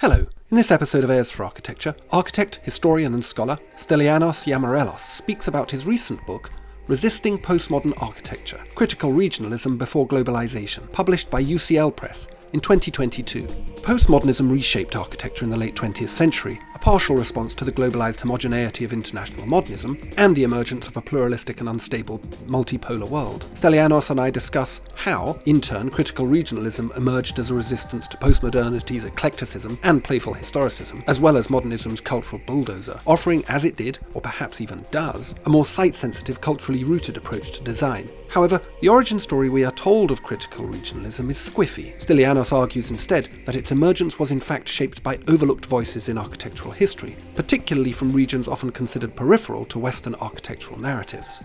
Hello. In this episode of Airs for Architecture, architect, historian and scholar Stylianos Giamarelos speaks about his recent book, Resisting Postmodern Architecture, Critical Regionalism Before Globalisation, published by UCL Press in 2022. Postmodernism reshaped architecture in the late 20th century, a partial response to the globalised homogeneity of international modernism and the emergence of a pluralistic and unstable multipolar world. Stylianos and I discuss how, in turn, critical regionalism emerged as a resistance to postmodernity's eclecticism and playful historicism, as well as modernism's cultural bulldozer, offering as it did, or perhaps even does, a more site-sensitive, culturally rooted approach to design. However, the origin story we are told of critical regionalism is squiffy. Stylianos argues instead that its emergence was in fact shaped by overlooked voices in architectural history, particularly from regions often considered peripheral to Western architectural narratives.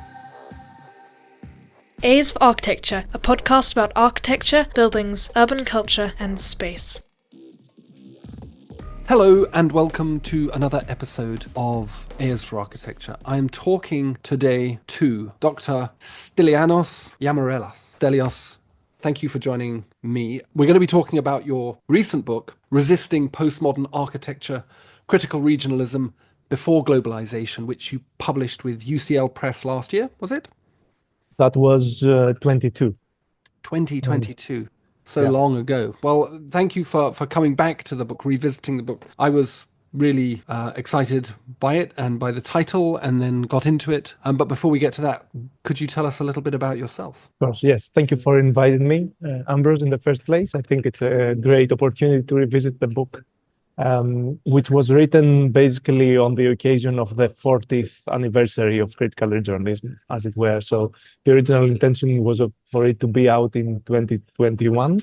A's for Architecture, a podcast about architecture, buildings, urban culture and space. Hello and welcome to another episode of Airs for Architecture. I'm talking today to Dr. Stylianos Giamarelos. Stylios, thank you for joining me. We're going to be talking about your recent book, Resisting Postmodern Architecture, Critical Regionalism Before Globalisation, which you published with UCL Press last year, was it? That was 2022. So long ago. Well, thank you for coming back to the book, revisiting the book. I was really excited by it and by the title and then got into it. But before we get to that, could you tell us a little bit about yourself? Of course, yes. Thank you for inviting me, Ambrose, in the first place. I think it's a great opportunity to revisit the book, which was written basically on the occasion of the 40th anniversary of critical regionalism, as it were. So the original intention was for it to be out in 2021.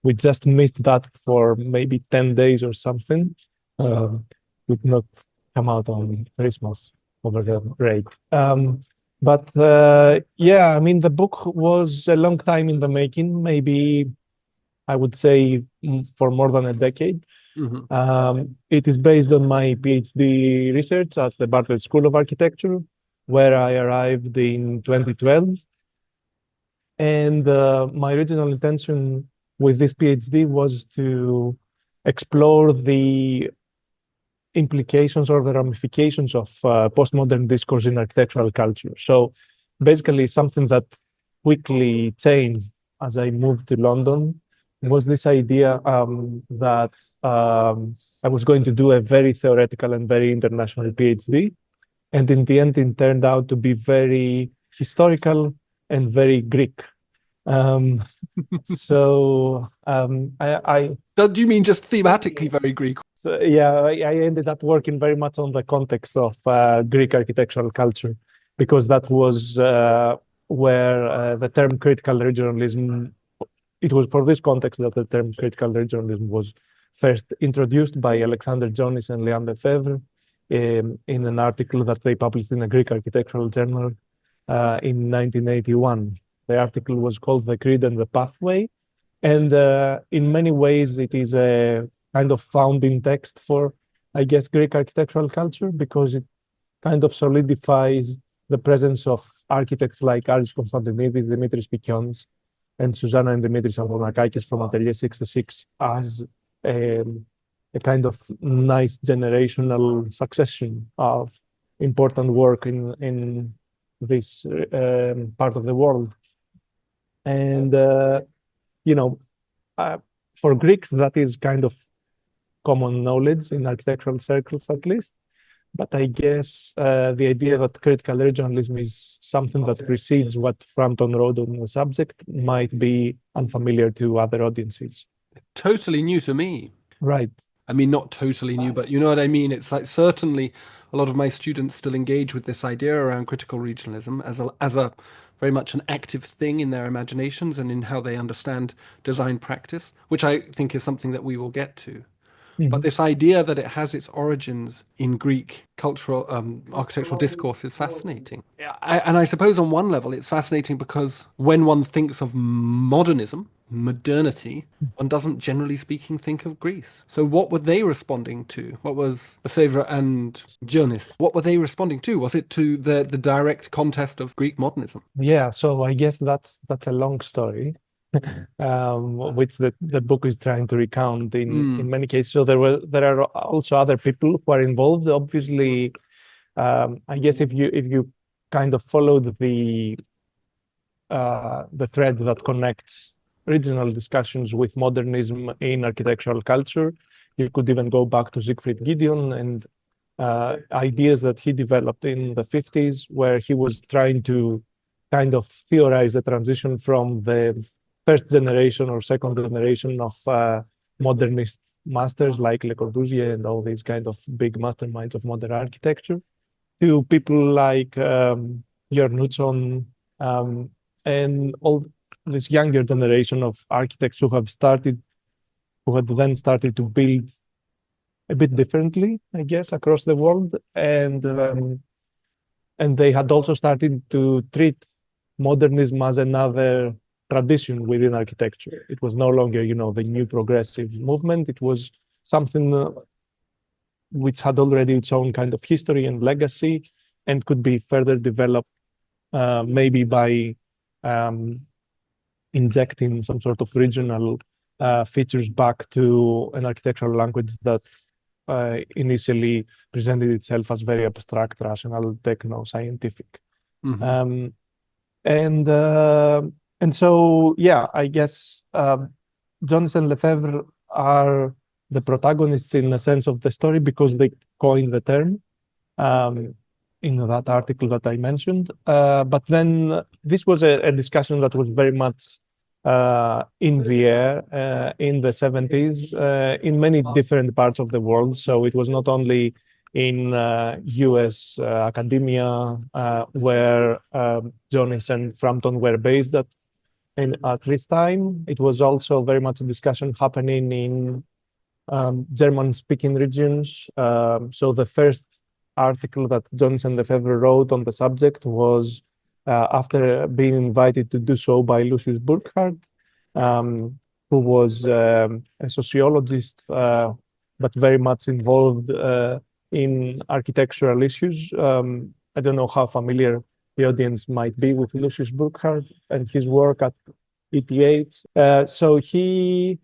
We just missed that for maybe 10 days or something. It did not come out on Christmas over the break. But the book was a long time in the making, maybe I would say for more than a decade. Mm-hmm. It is based on my PhD research at the Bartlett School of Architecture, where I arrived in 2012. And my original intention with this PhD was to explore the implications or the ramifications of postmodern discourse in architectural culture. So basically something that quickly changed as I moved to London was this idea that I was going to do a very theoretical and very international PhD. And in the end, it turned out to be very historical and very Greek. Do you mean just thematically very Greek? I ended up working very much on the context of Greek architectural culture, because that was where the term critical regionalism, it was for this context that the term critical regionalism was first introduced by Alexander Jonis and Leanne Lefebvre in an article that they published in a Greek architectural journal in 1981. The article was called The Creed and the Pathway. And in many ways, it is a kind of founding text for, I guess, Greek architectural culture, because it kind of solidifies the presence of architects like Aris Konstantinidis, Dimitris Pikionis, and Susanna and Dimitris Andronakakis from Atelier 66 as a kind of nice generational succession of important work in this part of the world. And, for Greeks, that is kind of common knowledge in architectural circles, at least. But I guess the idea that critical regionalism is something that precedes what Frampton wrote on the subject might be unfamiliar to other audiences. Totally new to me. Right. I mean, not totally new, but you know what I mean? It's like certainly a lot of my students still engage with this idea around critical regionalism as a very much an active thing in their imaginations and in how they understand design practice, which I think is something that we will get to. Mm-hmm. But this idea that it has its origins in Greek cultural architectural discourse is fascinating. And I suppose on one level it's fascinating because when one thinks of modernism, modernity, one doesn't generally speaking think of Greece. So what were they responding to? What was Lefebvre and Jonis? What were they responding to? Was it to the direct contest of Greek modernism? Yeah, so I guess that's a long story. which the book is trying to recount in many cases. So there are also other people who are involved. Obviously, I guess if you kind of followed the thread that connects regional discussions with modernism in architectural culture, you could even go back to Siegfried Gideon and ideas that he developed in the 50s, where he was trying to kind of theorize the transition from the first generation or second generation of modernist masters like Le Corbusier and all these kind of big masterminds of modern architecture to people like Jörn Utzon and all this younger generation of architects who had then started to build a bit differently, I guess, across the world, and they had also started to treat modernism as another tradition within architecture. It was no longer, the new progressive movement. It was something which had already its own kind of history and legacy, and could be further developed, maybe by injecting some sort of regional features back to an architectural language that initially presented itself as very abstract, rational, techno-scientific. Mhm. And so, yeah, I guess Jones and Lefebvre are the protagonists in a sense of the story because they coined the term in that article that I mentioned. But then this was a discussion that was very much in the air in the 70s in many different parts of the world. So it was not only in US academia where Jones and Frampton were based at this time. It was also very much a discussion happening in German-speaking regions. So the first article that Jones and Lefebvre wrote on the subject was after being invited to do so by Lucius Burckhardt, who was a sociologist, but very much involved in architectural issues. I don't know how familiar the audience might be with Lucius Burckhardt and his work at ETH. So he,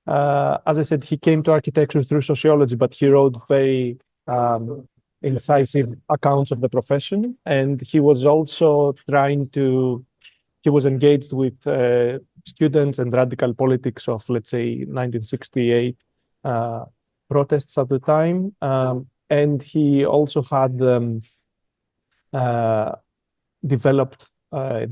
as I said, he came to architecture through sociology, but he wrote very incisive accounts of the profession. And he was also he was engaged with students and radical politics of, let's say, 1968 protests at the time. And he also had developed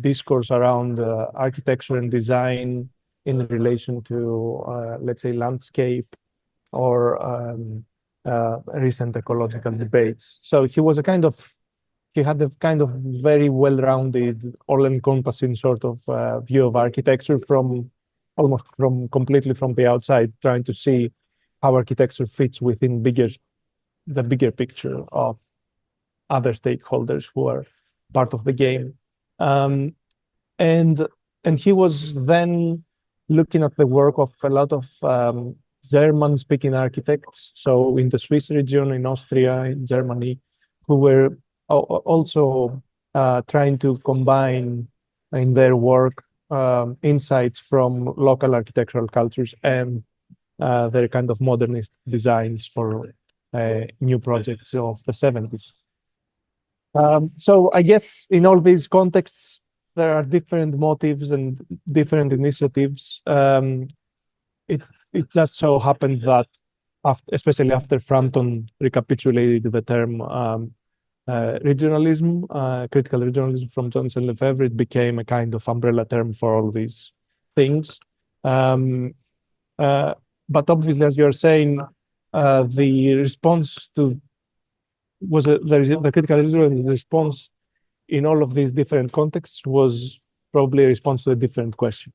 discourse around architecture and design in relation to, let's say, landscape or recent ecological debates. So he had a kind of very well-rounded, all-encompassing sort of view of architecture almost completely from the outside, trying to see how architecture fits within the bigger picture of other stakeholders who are part of the game. And he was then looking at the work of a lot of German-speaking architects, so in the Swiss region, in Austria, in Germany, who were also trying to combine in their work insights from local architectural cultures and their kind of modernist designs for new projects of the 70s. So I guess in all these contexts, there are different motives and different initiatives. It just so happened that, especially after Frampton recapitulated the term regionalism, critical regionalism from Jones and Lefebvre, it became a kind of umbrella term for all these things. But obviously, as you're saying, the response to the critical regionalism response in all of these different contexts was probably a response to a different question.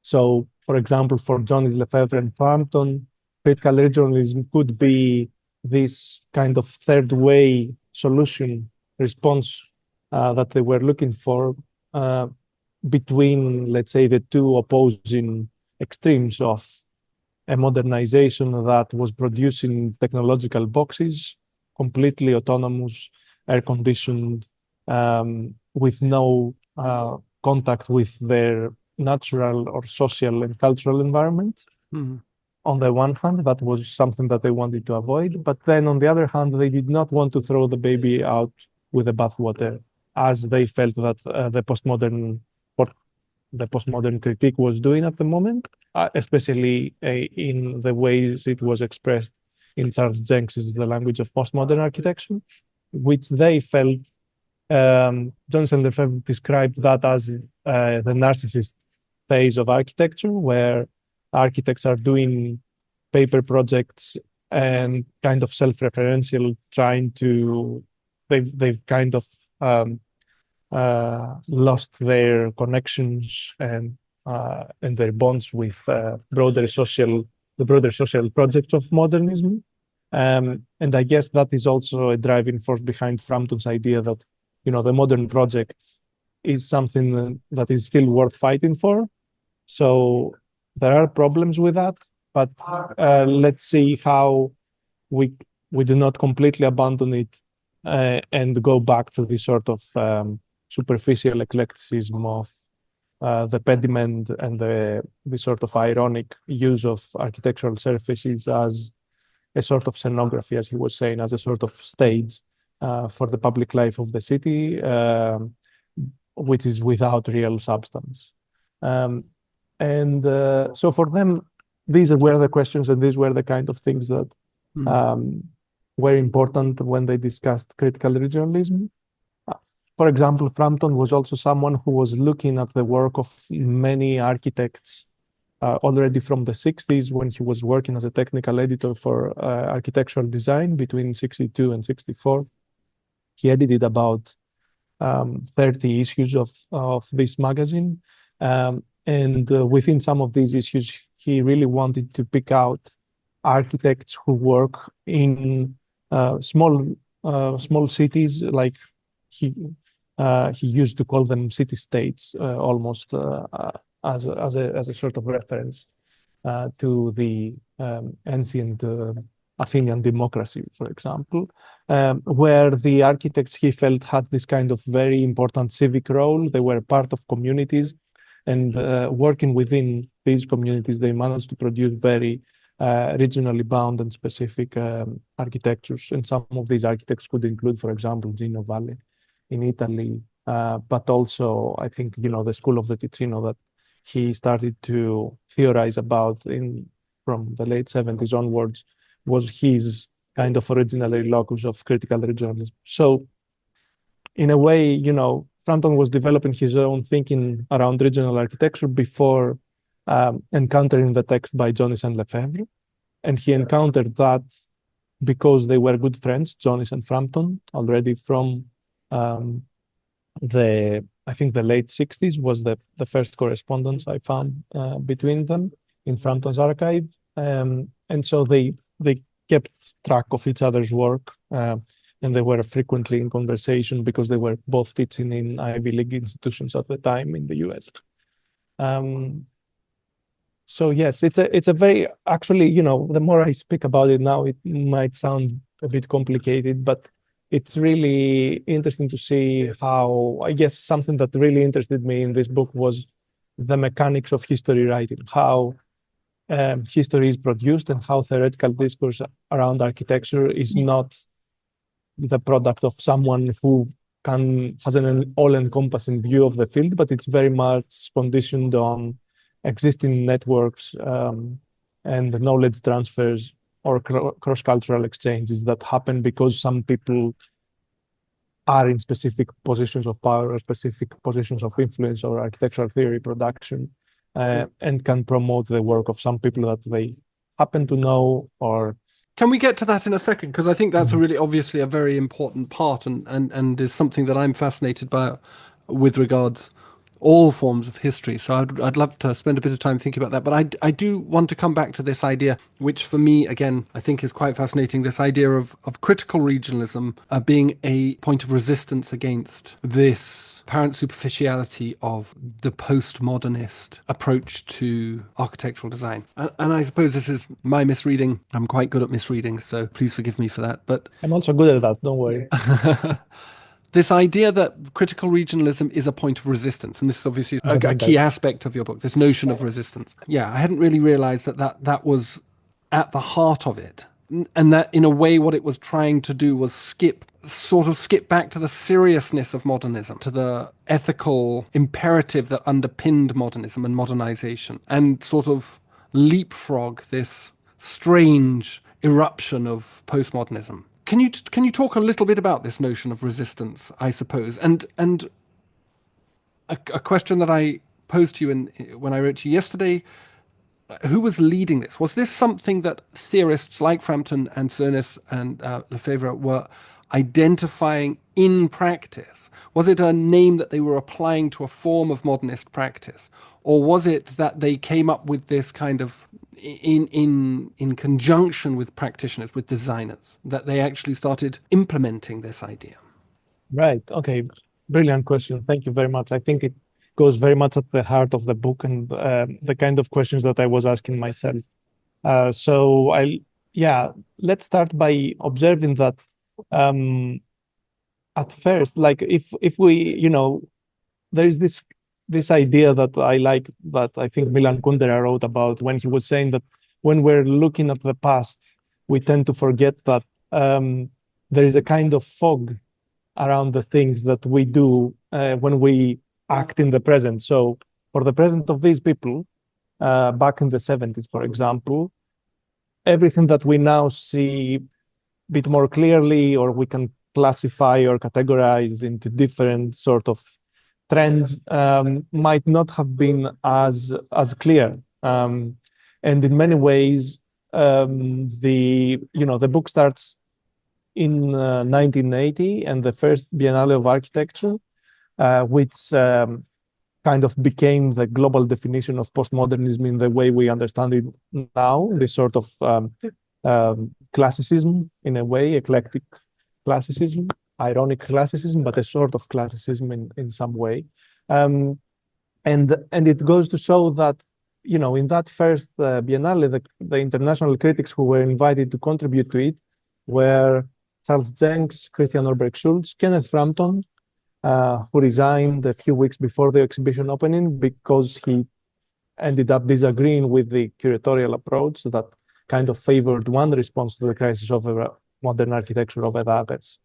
So, for example, for Jones, Lefebvre, and Frampton, critical regionalism could be this kind of third way solution response that they were looking for between, let's say, the two opposing extremes of a modernization that was producing technological boxes, completely autonomous, air-conditioned, with no contact with their natural or social and cultural environment. Mm. On the one hand, that was something that they wanted to avoid. But then on the other hand, they did not want to throw the baby out with the bathwater, as they felt that the postmodern critique was doing at the moment, especially in the ways it was expressed in Charles Jenks's The Language of Postmodern Architecture, which they felt Johnson Lefebvre described that as the narcissist phase of architecture, where architects are doing paper projects and kind of self-referential, they've kind of lost their connections and their bonds with the broader social projects of modernism. And I guess that is also a driving force behind Frampton's idea that, the modern project is something that is still worth fighting for. So there are problems with that, but let's see how we do not completely abandon it and go back to this sort of superficial eclecticism of the pediment and the sort of ironic use of architectural surfaces as a sort of scenography, as he was saying, as a sort of stage for the public life of the city, which is without real substance. So for them, these were the questions and these were the kind of things that were important when they discussed critical regionalism. For example, Frampton was also someone who was looking at the work of many architects already from the 60s, when he was working as a technical editor for architectural design between 62 and 64. He edited about 30 issues of this magazine. And within some of these issues, he really wanted to pick out architects who work in small cities, like he used to call them city-states, almost as a sort of reference to the ancient Athenian democracy, for example, where the architects, he felt, had this kind of very important civic role. They were part of communities, and working within these communities, they managed to produce very regionally bound and specific architectures. And some of these architects could include, for example, Gino Valle in Italy, but also, I think, the school of the Ticino that he started to theorize about from the late 70s onwards was his kind of original locus of critical regionalism. So in a way, Frampton was developing his own thinking around regional architecture before encountering the text by Jonis and Lefebvre. And he encountered that because they were good friends, Jonis and Frampton, already from I think the late 60s was the first correspondence I found between them in Frampton's archive. And so they kept track of each other's work, and they were frequently in conversation because they were both teaching in Ivy League institutions at the time in the US. So yes, it's a very, actually, the more I speak about it now, it might sound a bit complicated, but it's really interesting to see how, I guess, something that really interested me in this book was the mechanics of history writing, how history is produced and how theoretical discourse around architecture is not the product of someone who has an all-encompassing view of the field, but it's very much conditioned on existing networks and the knowledge transfers or cross-cultural exchanges that happen because some people are in specific positions of power or specific positions of influence or architectural theory production, and can promote the work of some people that they happen to know. Or can we get to that in a second? Because I think that's really obviously a very important part and is something that I'm fascinated by with regards all forms of history. So I'd love to spend a bit of time thinking about that. But I do want to come back to this idea, which for me, again, I think is quite fascinating, this idea of critical regionalism being a point of resistance against this apparent superficiality of the postmodernist approach to architectural design. And I suppose this is my misreading. I'm quite good at misreading, so please forgive me for that. But I'm also good at that, don't worry. This idea that critical regionalism is a point of resistance, and this is obviously a key aspect of your book, this notion of resistance. Yeah, I hadn't really realized that was at the heart of it. And that in a way what it was trying to do was skip back to the seriousness of modernism, to the ethical imperative that underpinned modernism and modernization, and sort of leapfrog this strange eruption of postmodernism. Can you talk a little bit about this notion of resistance, I suppose, and a question that I posed to you when I wrote to you yesterday? Who was leading this? Was this something that theorists like Frampton and Sonis and Lefebvre were identifying in practice? Was it a name that they were applying to a form of modernist practice, or was it that they came up with this kind of in conjunction with practitioners, with designers, that they actually started implementing this idea? Right. Okay. Brilliant question. Thank you very much. I think it goes very much at the heart of the book and the kind of questions that I was asking myself. Let's start by observing that at first, like if we, there is this idea that I like, that I think Milan Kundera wrote about, when he was saying that when we're looking at the past, we tend to forget that there is a kind of fog around the things that we do when we act in the present. So for the present of these people, back in the 70s, for example, everything that we now see a bit more clearly, or we can classify or categorize into different sort of trends, might not have been as clear. And in many ways, the book starts in 1980 and the first Biennale of Architecture, which kind of became the global definition of postmodernism in the way we understand it now, this sort of classicism, in a way, eclectic classicism, ironic classicism, but a sort of classicism in some way. And it goes to show that, in that first Biennale, the international critics who were invited to contribute to it were Charles Jenks, Christian Norberg-Schulz, Kenneth Frampton, who resigned a few weeks before the exhibition opening because he ended up disagreeing with the curatorial approach that kind of favored one response to the crisis of modern architecture over the others.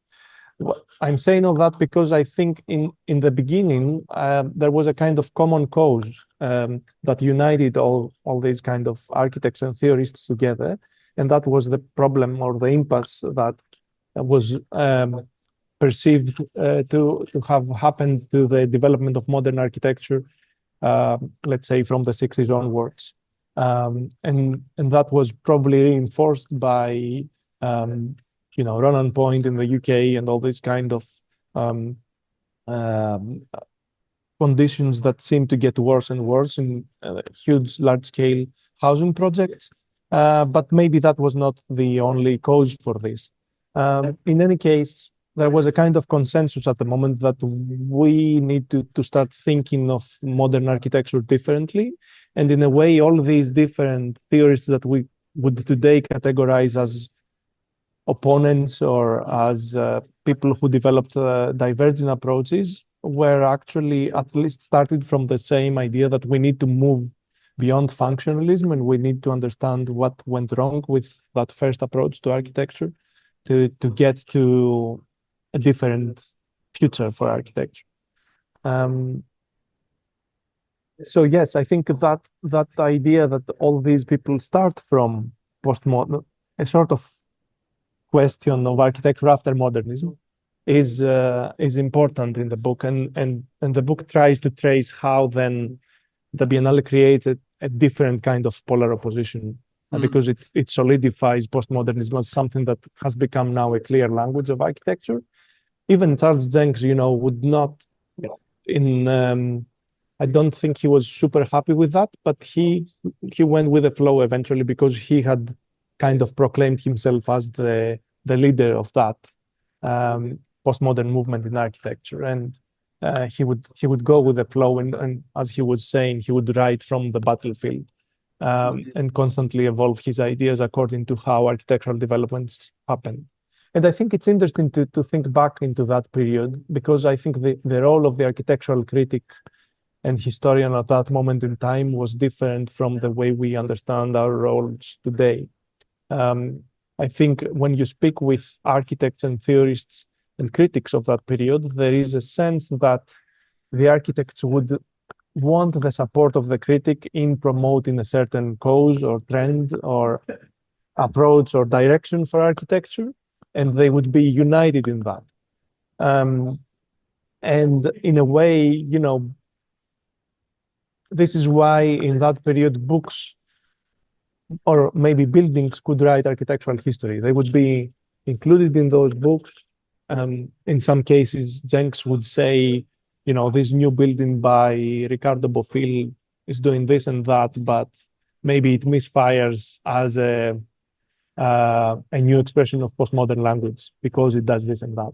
I'm saying all that because I think in the beginning, there was a kind of common cause that united all these kind of architects and theorists together. And that was the problem or the impasse that was perceived to have happened to the development of modern architecture, let's say from the 60s onwards. And that was probably reinforced by Ronan Point in the UK and all these kind of conditions that seem to get worse and worse in huge, large-scale housing projects. But maybe that was not the only cause for this. In any case, there was a kind of consensus at the moment that we need to start thinking of modern architecture differently. And in a way, all these different theorists that we would today categorize as opponents or as people who developed divergent approaches were actually at least started from the same idea that we need to move beyond functionalism and we need to understand what went wrong with that first approach to architecture to get to a different future for architecture. So yes, I think that idea that all these people start from postmodern, a sort of question of architecture after modernism, is important in the book, and the book tries to trace how then the Biennale creates a different kind of polar opposition, because it solidifies postmodernism as something that has become now a clear language of architecture. Even Charles Jenks, would not, I don't think he was super happy with that, but he went with the flow eventually because he had kind of proclaimed himself as the leader of that postmodern movement in architecture, and he would go with the flow, and as he was saying, he would write from the battlefield and constantly evolve his ideas according to how architectural developments happen. And I think it's interesting to think back into that period, because I think the role of the architectural critic and historian at that moment in time was different from the way we understand our roles today. I think when you speak with architects and theorists and critics of that period, there is a sense that the architects would want the support of the critic in promoting a certain cause or trend or approach or direction for architecture, and they would be united in that. And in a way, this is why in that period books or maybe buildings could write architectural history. They would be included in those books. In some cases, Jenks would say, this new building by Ricardo Bofill is doing this and that, but maybe it misfires as a new expression of postmodern language because it does this and that.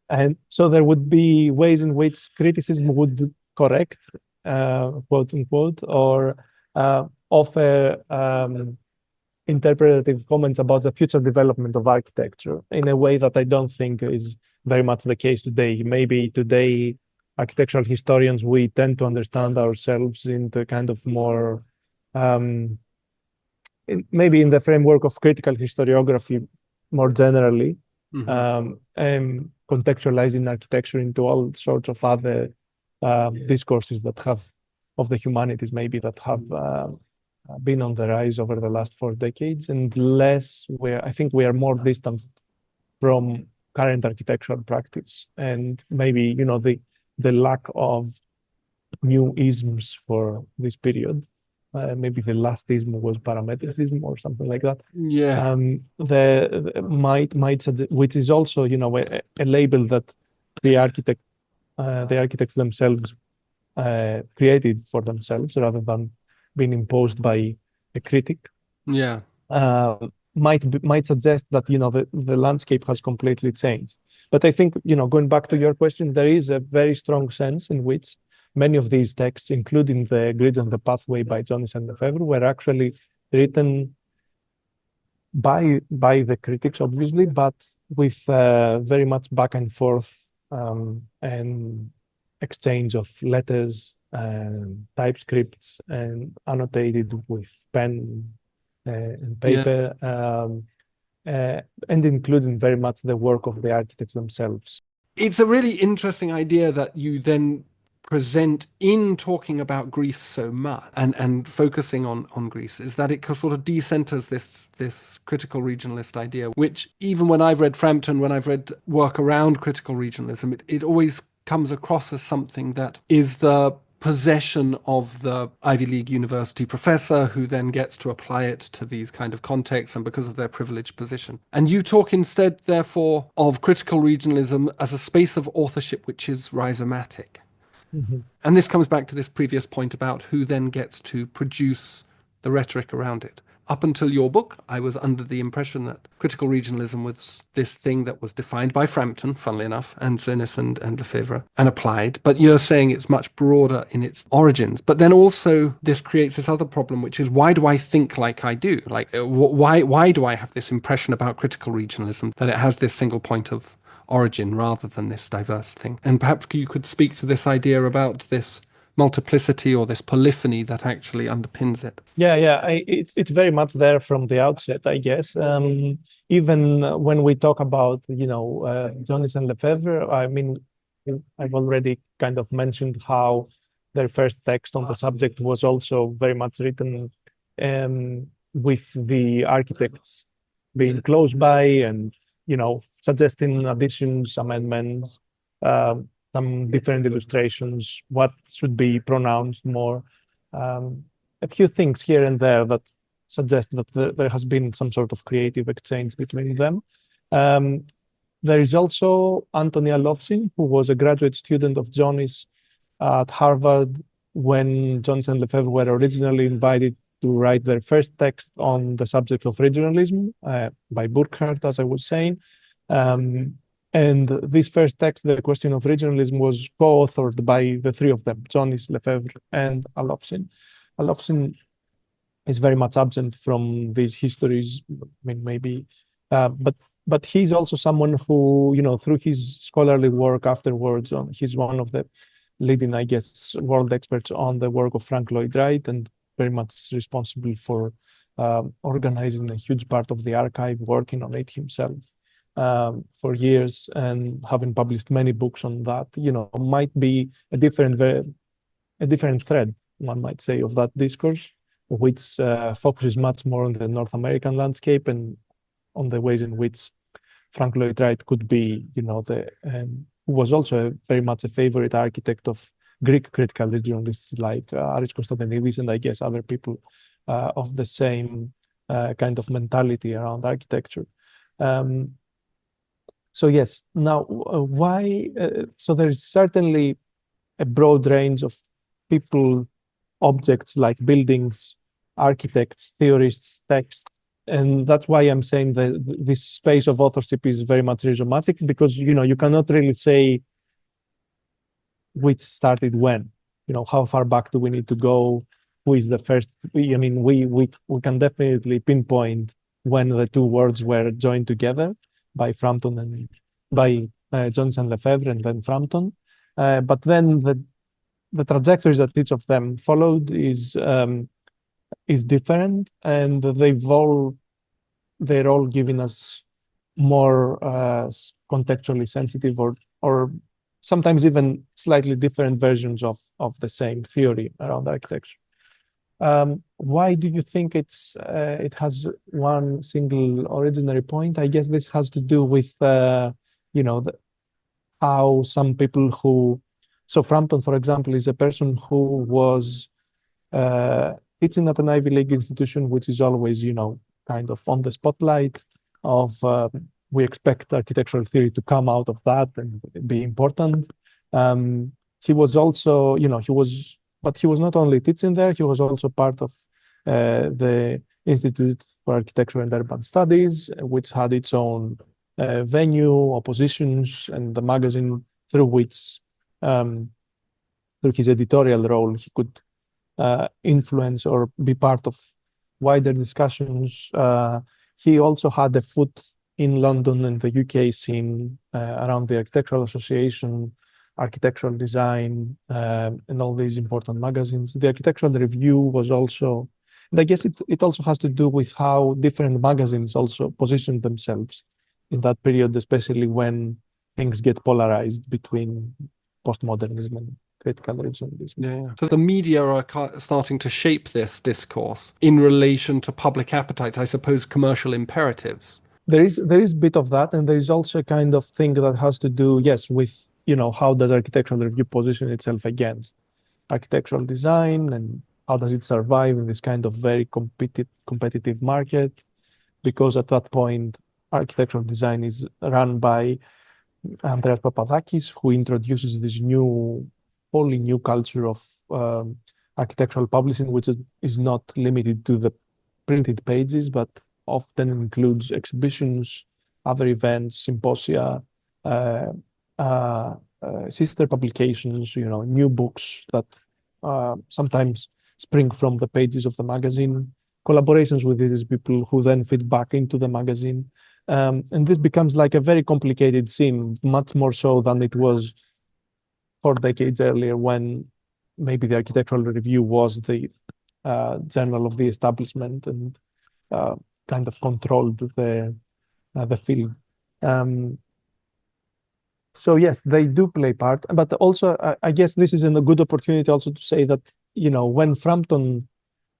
And so there would be ways in which criticism would correct, quote unquote, or offer interpretative comments about the future development of architecture in a way that I don't think is very much the case today. Maybe today, architectural historians, we tend to understand ourselves in the kind of more, maybe in the framework of critical historiography more generally, and contextualizing architecture into all sorts of other discourses that have, of the humanities maybe, that have been on the rise over the last 4 decades, and less where I think we are more distant from current architectural practice, and maybe the lack of new isms for this period. Maybe the last ism was parametricism or something like that. Yeah. The might suggest, which is also a label that the architects themselves created for themselves rather than being imposed by a critic. Yeah. Might suggest that the landscape has completely changed. But I think going back to your question, there is a very strong sense in which many of these texts, including the Grid and the Pathway by Jonis and Lefebvre, were actually written by the critics, obviously, but with very much back and forth and exchange of letters and typescripts and annotated with pen and paper, and including very much the work of the architects themselves. It's a really interesting idea that you then present in talking about Greece so much and focusing on Greece, is that it sort of decenters this critical regionalist idea, which even when I've read Frampton, when I've read work around critical regionalism, it always comes across as something that is the possession of the Ivy League university professor who then gets to apply it to these kind of contexts and because of their privileged position. And you talk instead, therefore, of critical regionalism as a space of authorship which is rhizomatic. Mm-hmm. And this comes back to this previous point about who then gets to produce the rhetoric around it. Up until your book, I was under the impression that critical regionalism was this thing that was defined by Frampton, funnily enough, and Zenis and Lefebvre, and applied. But you're saying it's much broader in its origins. But then also this creates this other problem, which is, why do I think like I do? Like, why do I have this impression about critical regionalism, that it has this single point of origin rather than this diverse thing? And perhaps you could speak to this idea about this multiplicity or this polyphony that actually underpins it. It's very much there from the outset, I guess. Even when we talk about Jonis and Lefebvre, I mean, I've already kind of mentioned how their first text on the subject was also very much written with the architects being close by and suggesting additions, amendments, some different illustrations, what should be pronounced more. A few things here and there that suggest that there has been some sort of creative exchange between them. There is also Antonia Lovsin, who was a graduate student of Jonis at Harvard when Jonis and Lefebvre were originally invited to write their first text on the subject of regionalism by Burkhardt, as I was saying. And this first text, the question of regionalism, was co-authored by the three of them, Jonis, Lefebvre, and Alofsin. Alofsin is very much absent from these histories, I mean, maybe, but but he's also someone who, through his scholarly work afterwards, he's one of the leading, I guess, world experts on the work of Frank Lloyd Wright, and very much responsible for organizing a huge part of the archive, working on it himself for years, and having published many books on that. Might be a different thread, one might say, of that discourse, which focuses much more on the North American landscape and on the ways in which Frank Lloyd Wright could be, who was also very much a favorite architect of Greek critical regionalists like Aris Konstantinidis, and I guess other people of the same kind of mentality around architecture. So yes, now why? So there's certainly a broad range of people, objects like buildings, architects, theorists, texts. And that's why I'm saying that this space of authorship is very much rhizomatic, because you cannot really say which started when. How far back do we need to go? Who is the first? I mean, we can definitely pinpoint when the two words were joined together by Frampton and by Johnson Lefebvre and then Frampton. But then the trajectories that each of them followed is different, and they're all giving us more contextually sensitive or sometimes even slightly different versions of the same theory around architecture. Why do you think it has one single originary point? I guess this has to do with how some people so Frampton, for example, is a person who was teaching at an Ivy League institution, which is always, kind of on the spotlight of, we expect architectural theory to come out of that and be important. He was also, but he was not only teaching there, he was also part of the Institute for Architecture and Urban Studies, which had its own venue, oppositions, and the magazine through which, through his editorial role, he could influence or be part of wider discussions. He also had a foot in London and the UK scene around the Architectural Association, Architectural Design, and all these important magazines. The Architectural Review was also, and I guess it also has to do with how different magazines also positioned themselves in that period, especially when things get polarized between postmodernism and critical regionalism. Yeah. So the media are starting to shape this discourse in relation to public appetites, I suppose, commercial imperatives. There is a bit of that, and there is also a kind of thing that has to do, yes, with how does Architectural Review position itself against architectural design, and how does it survive in this kind of very competitive market? Because at that point, architectural design is run by Andreas Papadakis, who introduces this wholly new culture of architectural publishing, which is not limited to the printed pages, but often includes exhibitions, other events, symposia, sister publications, new books that sometimes spring from the pages of the magazine, collaborations with these people who then feed back into the magazine. And this becomes like a very complicated scene, much more so than it was 4 decades earlier, when maybe the Architectural Review was the journal of the establishment and kind of controlled the field. So yes, they do play part, but also I guess this is a good opportunity also to say that when Frampton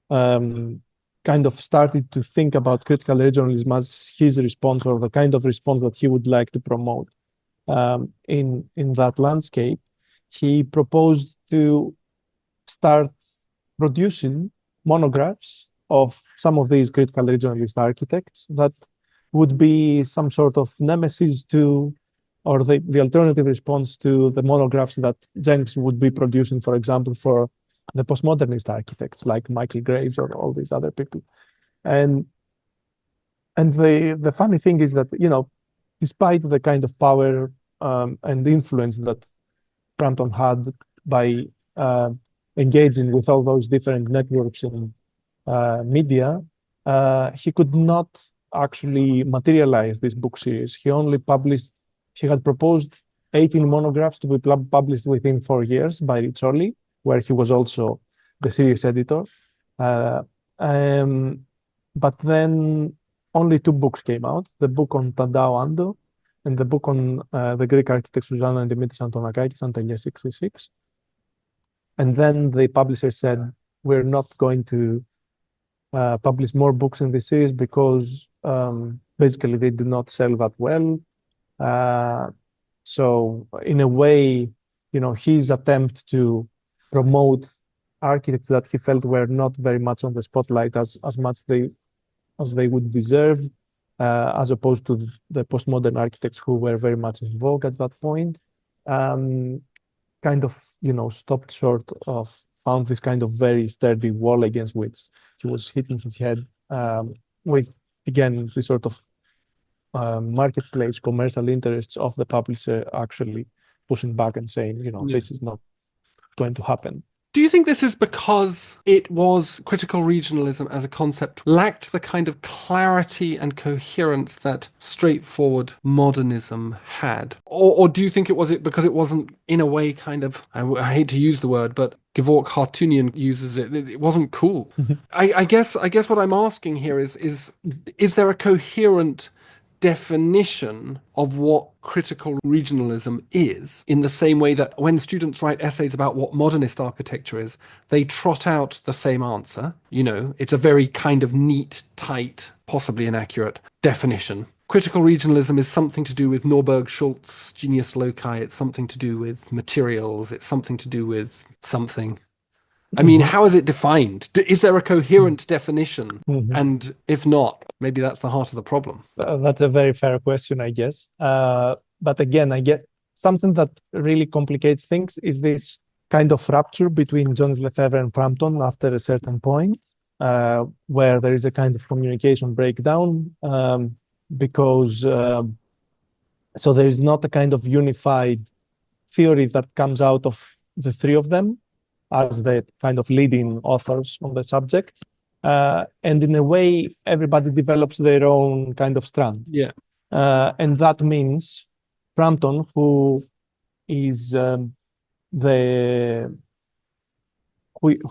kind of started to think about critical regionalism as his response, or the kind of response that he would like to promote in that landscape, he proposed to start producing monographs of some of these critical regionalist architects that would be some sort of nemesis to, or the alternative response to, the monographs that Jenks would be producing, for example, for the postmodernist architects like Michael Graves or all these other people. And the funny thing is that, despite the kind of power and influence that Frampton had by engaging with all those different networks and media, he could not actually materialize this book series. He had proposed 18 monographs to be published within 4 years by Rizzoli, where he was also the series editor. But then only 2 books came out, the book on Tadao Ando and the book on the Greek architects Zuzanna and Dimitris Antonakakis until year 66. And then the publisher said, we're not going to publish more books in this series because basically they do not sell that well. So in a way, his attempt to promote architects that he felt were not very much on the spotlight as much as they would deserve, as opposed to the postmodern architects who were very much in vogue at that point, kind of, stopped short of, found this kind of very sturdy wall against which he was hitting his head, with, again, this sort of marketplace commercial interests of the publisher actually pushing back and saying, this is not going to happen. Do you think this is because critical regionalism as a concept lacked the kind of clarity and coherence that straightforward modernism had? Or do you think it was because it wasn't, in a way, kind of, I hate to use the word, but Gevorg Hartunian uses it, it wasn't cool. I guess what I'm asking here is there a coherent definition of what critical regionalism is, in the same way that when students write essays about what modernist architecture is, they trot out the same answer. It's a very kind of neat, tight, possibly inaccurate definition. Critical regionalism is something to do with Norberg Schultz, genius loci. It's something to do with materials. It's something to do with something. I mean, how is it defined? Is there a coherent definition? And if not, maybe that's the heart of the problem. That's a very fair question, I guess. But again, I guess something that really complicates things is this kind of rupture between Jones Lefebvre and Frampton after a certain point, where there is a kind of communication breakdown, because so there is not a kind of unified theory that comes out of the 3 of them as the kind of leading authors on the subject. And in a way, everybody develops their own kind of strand. Yeah. And that means Frampton, who is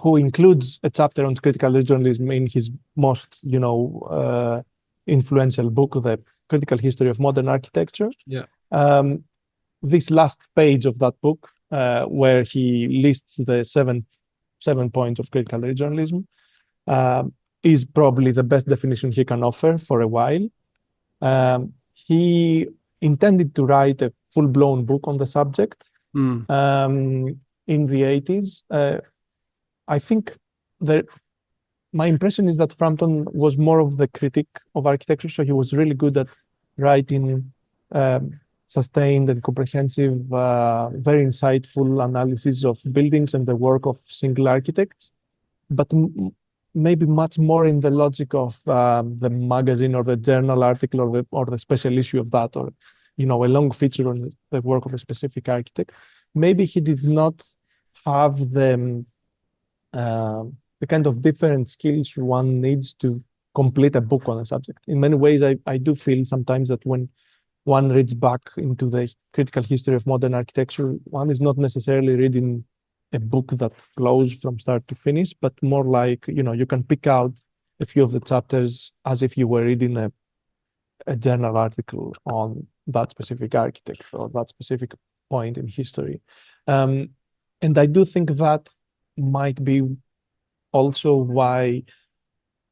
who includes a chapter on critical regionalism in his most, influential book, The Critical History of Modern Architecture. Yeah. This last page of that book, where he lists the seven points of critical regionalism, is probably the best definition he can offer for a while. He intended to write a full-blown book on the subject in the 80s. I think my impression is that Frampton was more of the critic of architecture, so he was really good at writing sustained and comprehensive, very insightful analysis of buildings and the work of single architects, but maybe much more in the logic of the magazine or the journal article or the special issue of that, or a long feature on the work of a specific architect. Maybe he did not have the kind of different skills one needs to complete a book on a subject. In many ways, I do feel sometimes that when one reads back into the critical history of modern architecture, one is not necessarily reading a book that flows from start to finish, but more like, you can pick out a few of the chapters as if you were reading a journal article on that specific architect or that specific point in history. And I do think that might be also why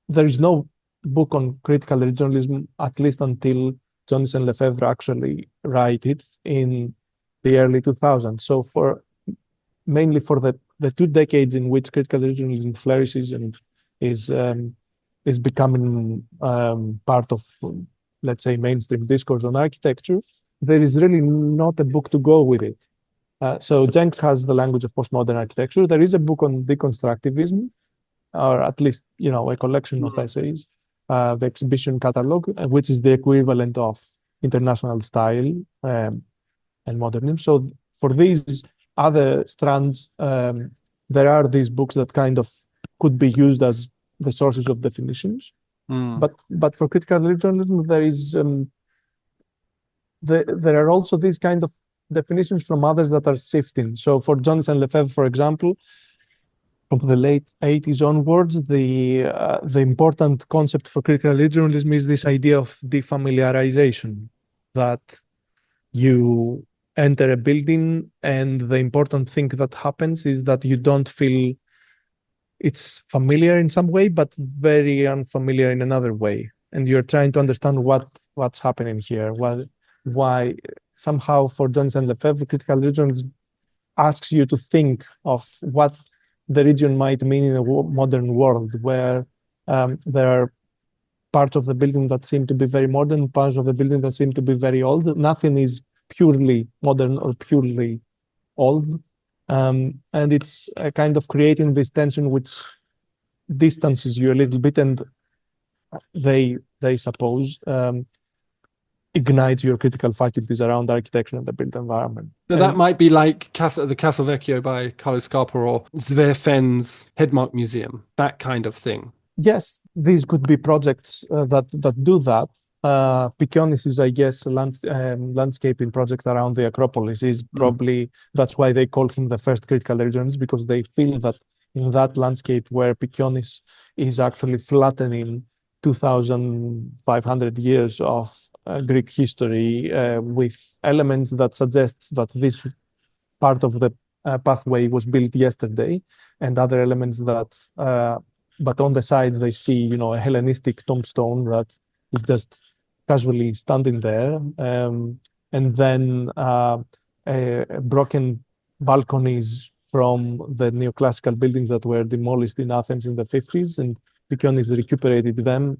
there is no book on critical regionalism, at least until Jones and Lefebvre actually write it in the early 2000s. So mainly for the 2 decades in which critical regionalism flourishes and is becoming part of, let's say, mainstream discourse on architecture, there is really not a book to go with it. So Jenks has The Language of Postmodern Architecture. There is a book on deconstructivism, or at least, a collection of essays, the exhibition catalog, which is the equivalent of international style and modernism. So for these other strands, there are these books that kind of could be used as the sources of definitions. But for critical regionalism, there are also these kind of definitions from others that are shifting. So for Jones and Lefebvre, for example, from the late 80s onwards, the important concept for critical regionalism is this idea of defamiliarization, that you enter a building and the important thing that happens is that you don't feel it's familiar in some way, but very unfamiliar in another way. And you're trying to understand what's happening here. Why somehow for Jones and Lefebvre, critical regionalism asks you to think of what the region might mean in a modern world, where there are parts of the building that seem to be very modern, parts of the building that seem to be very old. Nothing is purely modern or purely old. And it's a kind of creating this tension which distances you a little bit, and they suppose ignite your critical faculties around architecture and the built environment. So that might be like the Castle Vecchio by Carlo Scarpa or Zverfen's Headmark Museum, that kind of thing. Yes, these could be projects that do that. Piccionis is, I guess, a landscaping project around the Acropolis. Is probably that's why they call him the first critical regionalist, because they feel that in that landscape where Piccionis is actually flattening 2,500 years of Greek history with elements that suggest that this part of the pathway was built yesterday, and other elements that, but on the side they see, a Hellenistic tombstone that is just casually standing there, and then broken balconies from the neoclassical buildings that were demolished in Athens in the 50s, and Piccionis recuperated them,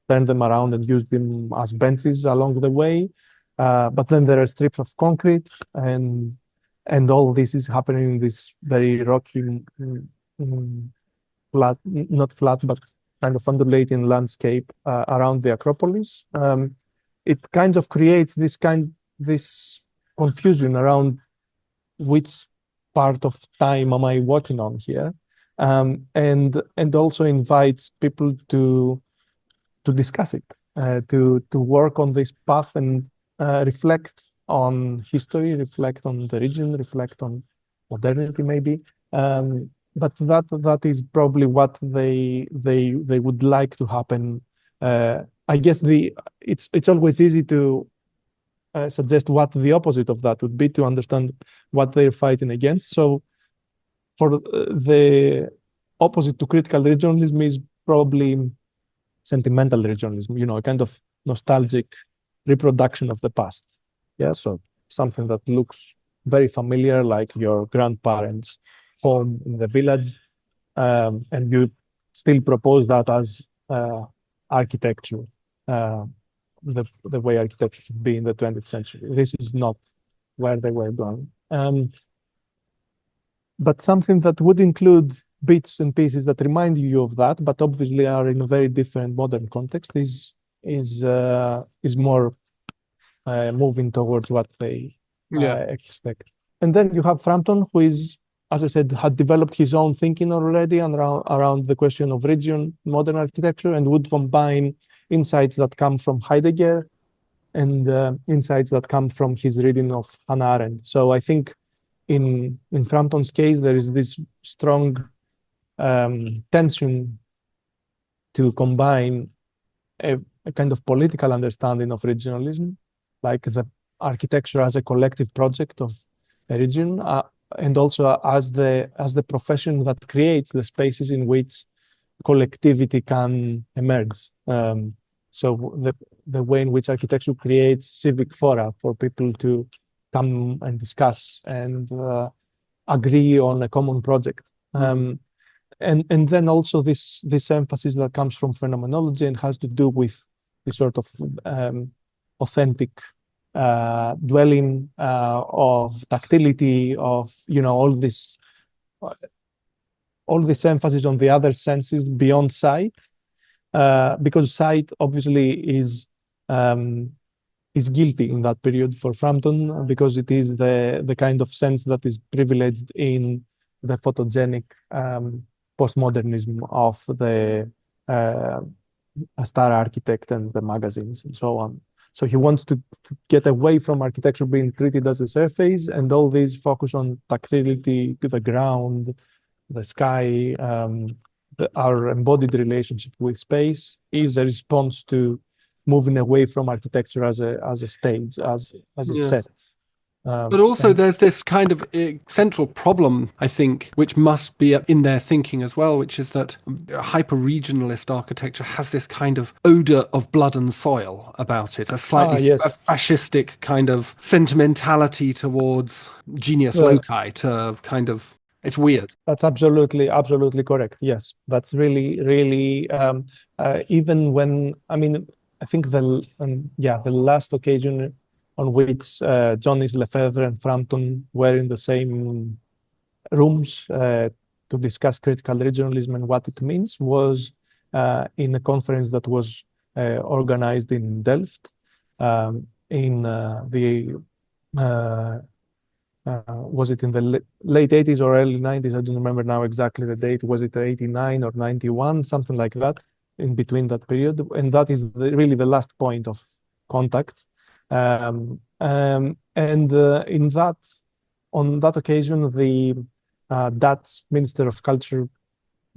turned them around and used them as benches along the way. But then there are strips of concrete, and all this is happening in this very rocky, flat, not flat, but kind of undulating landscape around the Acropolis. It kind of creates this confusion around which part of time am I working on here, and also invites people to discuss it, to work on this path and reflect on history, reflect on the region, reflect on modernity maybe. But that is probably what they would like to happen. I guess it's always easy to suggest what the opposite of that would be, to understand what they're fighting against. So for the opposite to critical regionalism is probably sentimental regionalism, a kind of nostalgic reproduction of the past. Yeah, so something that looks very familiar, like your grandparents' home in the village, and you still propose that as architecture, the way architecture should be in the 20th century. This is not where they were going. But something that would include bits and pieces that remind you of that, but obviously are in a very different modern context, is more moving towards what they expect. And then you have Frampton, who is, as I said, had developed his own thinking already around the question of region, modern architecture, and would combine insights that come from Heidegger and insights that come from his reading of Hannah Arendt. So I think in Frampton's case, there is this strong tension to combine a kind of political understanding of regionalism, like the architecture as a collective project of a region, and also as the profession that creates the spaces in which collectivity can emerge. So the way in which architecture creates civic fora for people to come and discuss and agree on a common project. And then also this emphasis that comes from phenomenology and has to do with this sort of authentic dwelling of tactility, of all this emphasis on the other senses beyond sight, because sight obviously is guilty in that period for Frampton, because it is the kind of sense that is privileged in the photogenic postmodernism of the a star architect and the magazines and so on. So he wants to get away from architecture being treated as a surface and all these focus on tactility, the ground, the sky, our embodied relationship with space is a response to moving away from architecture as a stage, as a set. But also there's this kind of central problem, I think, which must be in their thinking as well, which is that hyper-regionalist architecture has this kind of odor of blood and soil about it, a slightly yes. fascistic kind of sentimentality towards genius loci to kind of, it's weird. That's absolutely correct. Yes, that's really, even when, I mean, I think the last occasion on which Johnny Lefebvre and Frampton were in the same rooms to discuss critical regionalism and what it means was in a conference that was organized in Delft in was it in the late 80s or early 90s? I don't remember now exactly the date. Was it 89 or 91, something like that, in between that period? And that is really the last point of contact. And on that occasion, the Dutch Minister of Culture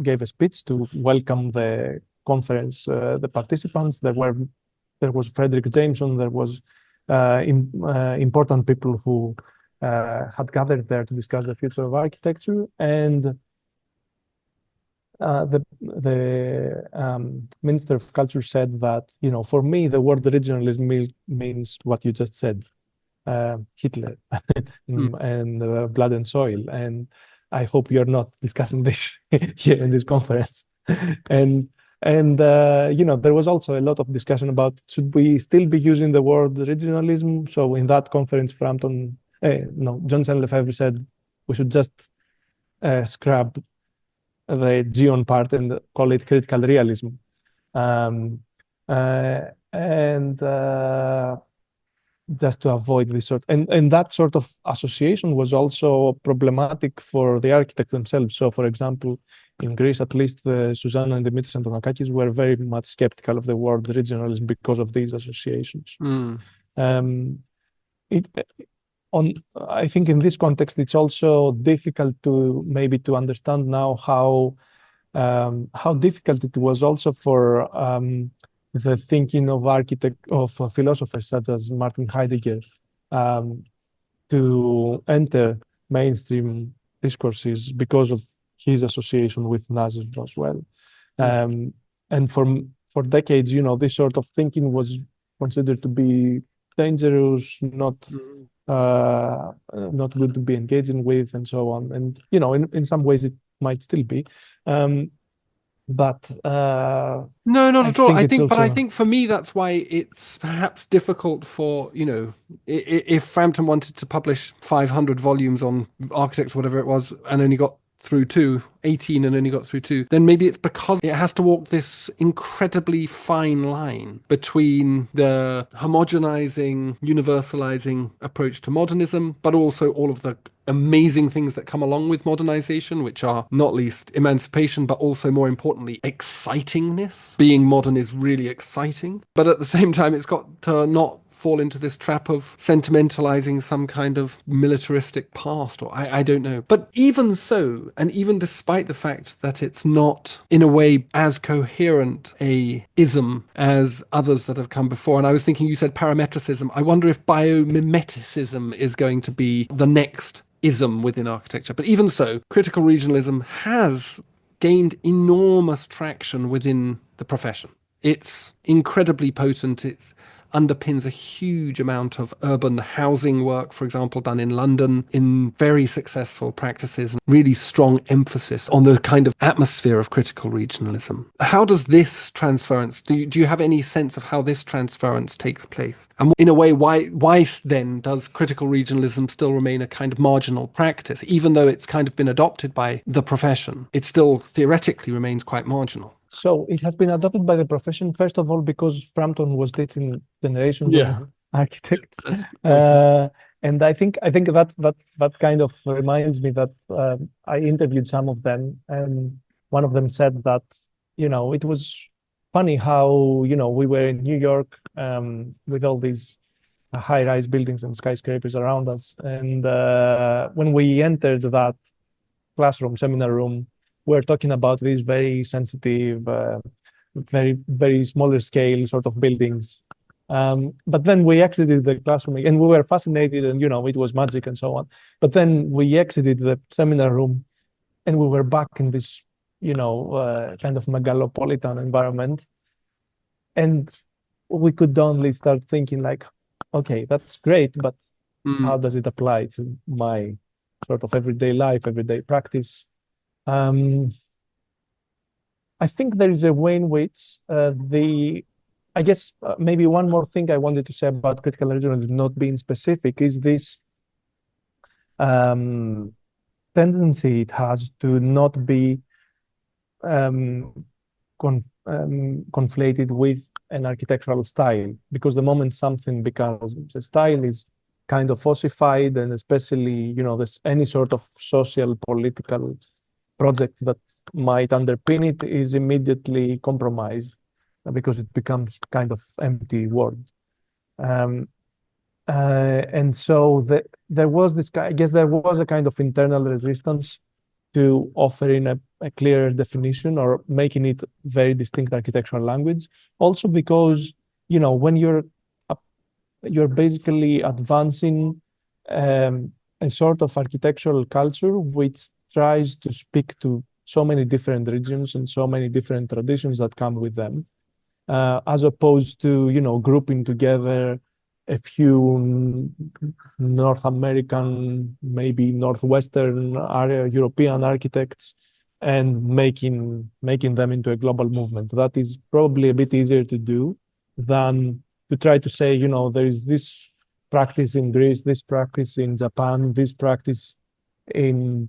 gave a speech to welcome the conference, the participants. There was Frederick Jameson. There was important people who had gathered there to discuss the future of architecture, and the Minister of Culture said that, for me, the word regionalism means what you just said, Hitler and blood and soil, and I hope you're not discussing this here in this conference. And there was also a lot of discussion about should we still be using the word regionalism. So in that conference, Johnson Lefebvre said we should just scrap the Gion part and call it critical realism. Just to avoid this and that sort of association was also problematic for the architects themselves. So, for example, in Greece, at least, Susanna and Dimitris Antonakakis were very much skeptical of the word regionalism because of these associations. I think in this context, it's also difficult to understand now how difficult it was also for the thinking of philosophers such as Martin Heidegger to enter mainstream discourses because of his association with Nazism as well. And for decades, this sort of thinking was considered to be dangerous, not good to be engaging with, and so on. And in some ways it might still be, but no, not at all. I think for me that's why it's perhaps difficult for if Frampton wanted to publish 500 volumes on architecture, whatever it was, and only got through 18 and only got through 2, then maybe it's because it has to walk this incredibly fine line between the homogenizing, universalizing approach to modernism, but also all of the amazing things that come along with modernization, which are not least emancipation, but also more importantly, excitingness. Being modern is really exciting, but at the same time, it's got to not fall into this trap of sentimentalizing some kind of militaristic past, or I don't know. But even so, and even despite the fact that it's not in a way as coherent a ism as others that have come before, and I was thinking you said parametricism, I wonder if biomimeticism is going to be the next ism within architecture. But even so, critical regionalism has gained enormous traction within the profession. It's incredibly potent. It underpins a huge amount of urban housing work, for example, done in London, in very successful practices, and really strong emphasis on the kind of atmosphere of critical regionalism. How does this transference, do you have any sense of how this transference takes place? And in a way, why then does critical regionalism still remain a kind of marginal practice? Even though it's kind of been adopted by the profession, it still theoretically remains quite marginal. So it has been adopted by the profession, first of all, because Frampton was teaching generations of architects. And I think that kind of reminds me that I interviewed some of them, and one of them said that, it was funny how, we were in New York with all these high-rise buildings and skyscrapers around us. And when we entered that classroom, seminar room, we're talking about these very sensitive, very, very smaller scale sort of buildings. But then we exited the classroom and we were fascinated and, it was magic and so on. But then we exited the seminar room and we were back in this, kind of megalopolitan environment. And we could only start thinking like, okay, that's great, but how does it apply to my sort of everyday life, everyday practice? I think there is a way in which I guess maybe one more thing I wanted to say about critical regionalism not being specific is this tendency it has to not be conflated with an architectural style, because the moment something becomes a style is kind of ossified, and especially, there's any sort of social political project that might underpin it is immediately compromised because it becomes kind of empty word. And so there was this, I guess there was a kind of internal resistance to offering a clearer definition or making it very distinct architectural language. Also because, when you're basically advancing a sort of architectural culture which tries to speak to so many different regions and so many different traditions that come with them, as opposed to, grouping together a few North American, maybe Northwestern area European architects and making them into a global movement. That is probably a bit easier to do than to try to say, there is this practice in Greece, this practice in Japan, this practice in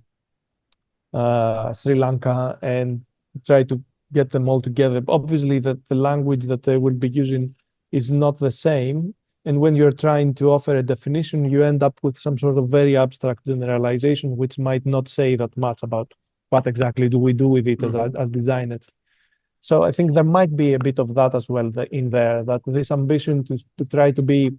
Sri Lanka, and try to get them all together. Obviously, the language that they will be using is not the same. And when you're trying to offer a definition, you end up with some sort of very abstract generalization, which might not say that much about what exactly do we do with it as designers. So I think there might be a bit of that as well in there, that this ambition to try to be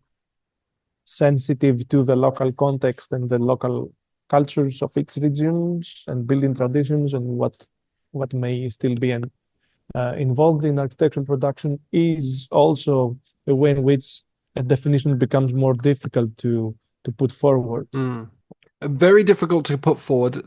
sensitive to the local context and the local cultures of its regions and building traditions and what may still be involved in architectural production is also a way in which a definition becomes more difficult to put forward. Very difficult to put forward,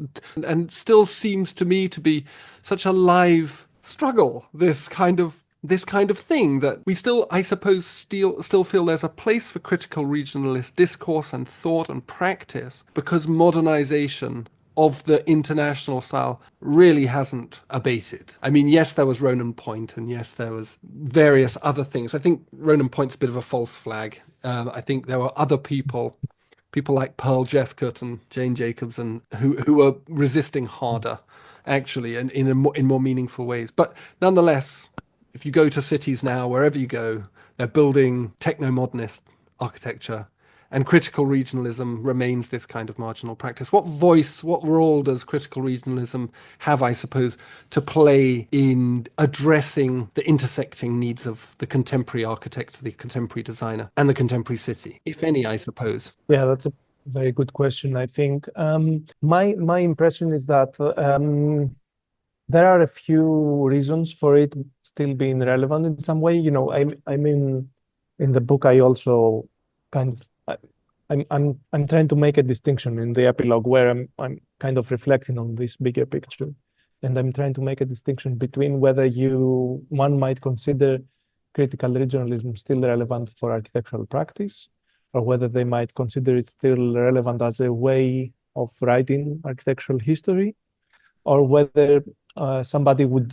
and still seems to me to be such a live struggle, this kind of thing, that we still, I suppose, still feel there's a place for critical regionalist discourse and thought and practice, because modernization of the international style really hasn't abated. I mean, yes, there was Ronan Point, and yes, there was various other things. I think Ronan Point's a bit of a false flag. I think there were other people like Pearl Jeffcott and Jane Jacobs, and who were resisting harder, actually, and in more meaningful ways. But nonetheless, if you go to cities now, wherever you go, they're building techno-modernist architecture, and critical regionalism remains this kind of marginal practice. What role does critical regionalism have, I suppose, to play in addressing the intersecting needs of the contemporary architect, the contemporary designer, and the contemporary city, if any, I suppose? Yeah, that's a very good question, I think. My impression is that there are a few reasons for it still being relevant in some way. I mean, in the book, I also kind of I'm trying to make a distinction in the epilogue where I'm kind of reflecting on this bigger picture, and I'm trying to make a distinction between whether one might consider critical regionalism still relevant for architectural practice, or whether they might consider it still relevant as a way of writing architectural history, or whether somebody would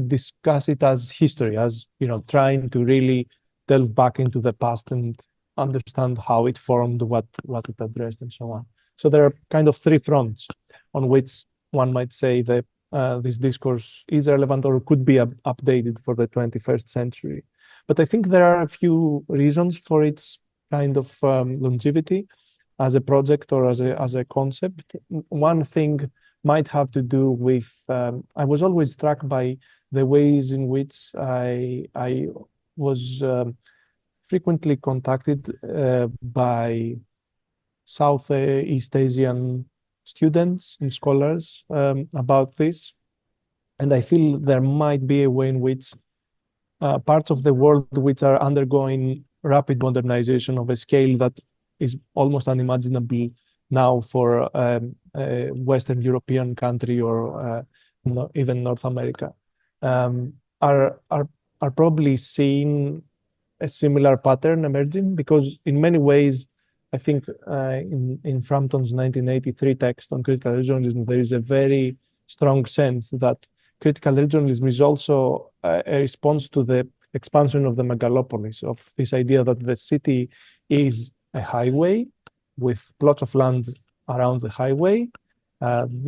discuss it as history, as trying to really delve back into the past and understand how it formed, what it addressed, and so on. So there are kind of three fronts on which one might say that this discourse is relevant or could be updated for the 21st century. But I think there are a few reasons for its kind of longevity as a project or as a concept. One thing might have to do with, I was always struck by the ways in which I was frequently contacted by Southeast Asian students and scholars about this. And I feel there might be a way in which parts of the world which are undergoing rapid modernization of a scale that is almost unimaginable now for a Western European country or even North America, are probably seeing a similar pattern emerging, because in many ways, I think in Frampton's 1983 text on critical regionalism, there is a very strong sense that critical regionalism is also a response to the expansion of the megalopolis, of this idea that the city is a highway with plots of land around the highway.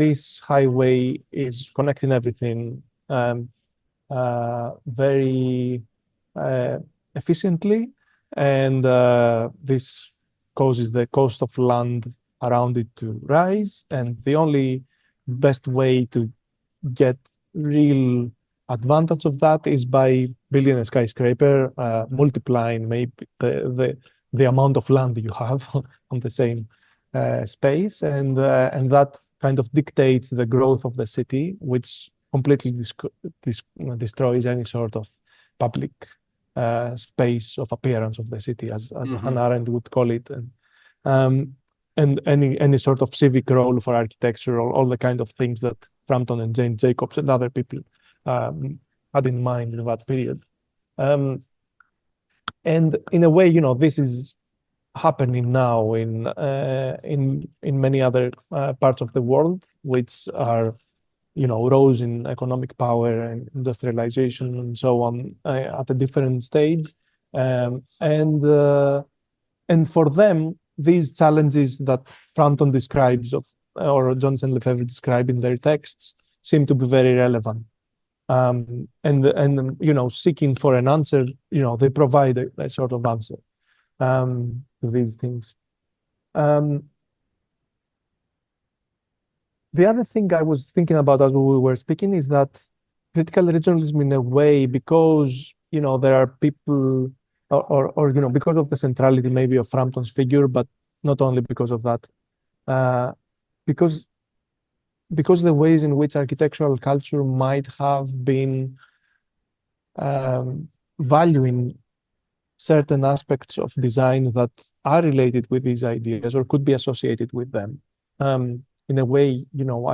This highway is connecting everything very efficiently, and this causes the cost of land around it to rise. And the only best way to get real advantage of that is by building a skyscraper, multiplying maybe the amount of land you have on the same space, and that kind of dictates the growth of the city, which completely destroys any sort of public space of appearance of the city, as Hannah Arendt would call it, and any sort of civic role for architecture, or all the kind of things that Frampton and Jane Jacobs and other people had in mind in that period. And in a way, this is happening now in many other parts of the world, which are rose in economic power and industrialization and so on at a different stage, and for them, these challenges that Frampton describes or Johnson Lefebvre describe in their texts seem to be very relevant. And seeking for an answer, they provide a sort of answer to these things. The other thing I was thinking about as we were speaking is that critical regionalism, in a way, because there are people, or because of the centrality maybe of Frampton's figure, but not only because of that, because the ways in which architectural culture might have been valuing certain aspects of design that are related with these ideas or could be associated with them. In a way,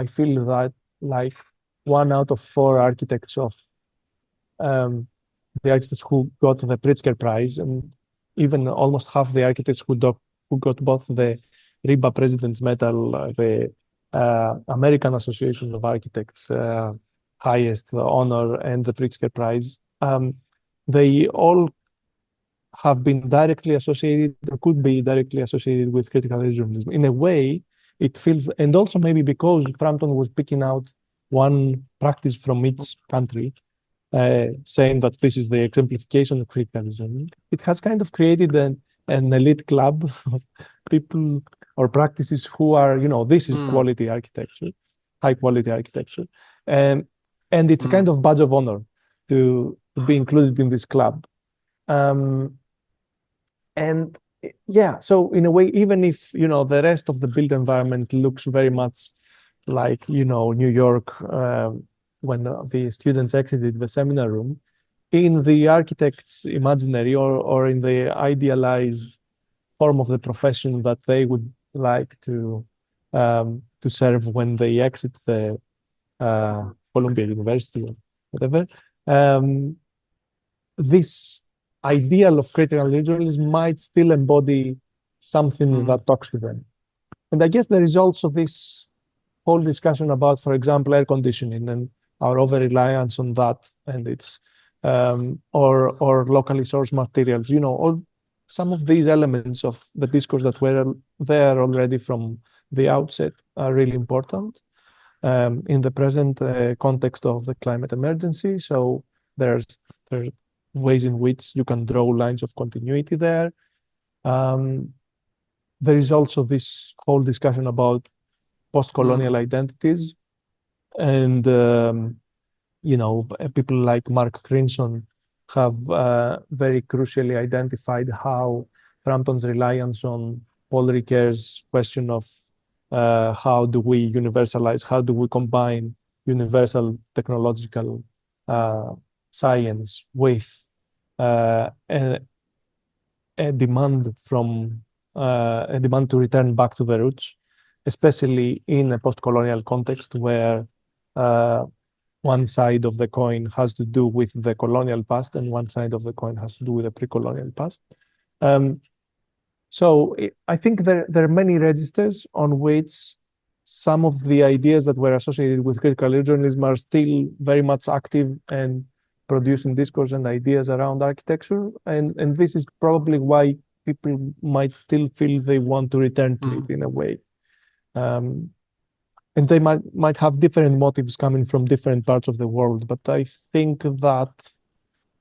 I feel that like 1 out of 4 architects of the architects who got the Pritzker Prize, and even almost half the architects who got both the RIBA President's Medal, the American Association of Architects highest honor, and the Pritzker Prize, they all have been directly associated, or could be directly associated, with critical regionalism. In a way, it feels, and also maybe because Frampton was picking out one practice from each country, saying that this is the exemplification of critical regionalism, it has kind of created an elite club of people or practices who are, this is quality architecture, high quality architecture, and it's a kind of badge of honor to be included in this club. And yeah, so in a way, even if the rest of the built environment looks very much like New York when the students exited the seminar room, in the architect's imaginary or in the idealized form of the profession that they would like to serve when they exit the Columbia University or whatever, this ideal of critical regionalism might still embody something that talks to them. And I guess there is also this whole discussion about, for example, air conditioning and our over-reliance on that, and its or locally sourced materials. All some of these elements of the discourse that were there already from the outset are really important in the present context of the climate emergency. So there's ways in which you can draw lines of continuity there. There is also this whole discussion about post-colonial identities, And people like Mark Crinson have very crucially identified how Frampton's reliance on Paul Ricoeur's question of how do we universalize, how do we combine universal technological science with a demand a demand to return back to the roots, especially in a post-colonial context where one side of the coin has to do with the colonial past and one side of the coin has to do with the pre-colonial past. I think there are many registers on which some of the ideas that were associated with critical regionalism are still very much active and producing discourse and ideas around architecture. And this is probably why people might still feel they want to return to it in a way. And they might have different motives coming from different parts of the world. But I think that,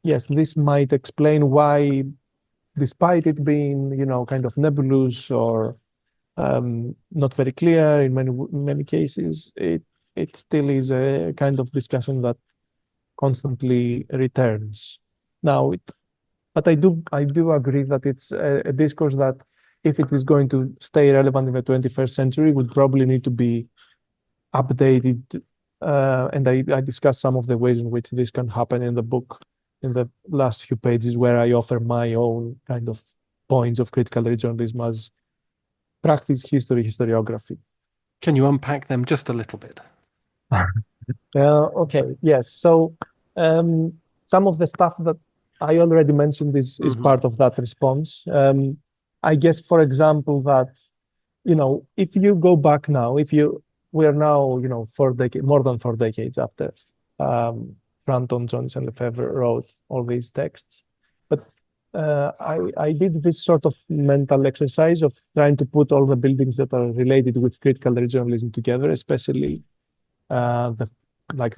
yes, this might explain why, despite it being, kind of nebulous or not very clear in many cases, it still is a kind of discussion that constantly returns. But I do agree that it's a discourse that, if it is going to stay relevant in the 21st century, would probably need to be updated. And I discuss some of the ways in which this can happen in the book, in the last few pages, where I offer my own kind of points of critical regionalism as practice, history, historiography. Can you unpack them just a little bit? Okay, yes. So some of the stuff that I already mentioned is part of that response. I guess, for example, that, if you go back now, we are now, more than 4 decades after Frampton, Jones, and Lefebvre wrote all these texts. But I did this sort of mental exercise of trying to put all the buildings that are related with critical regionalism together, especially the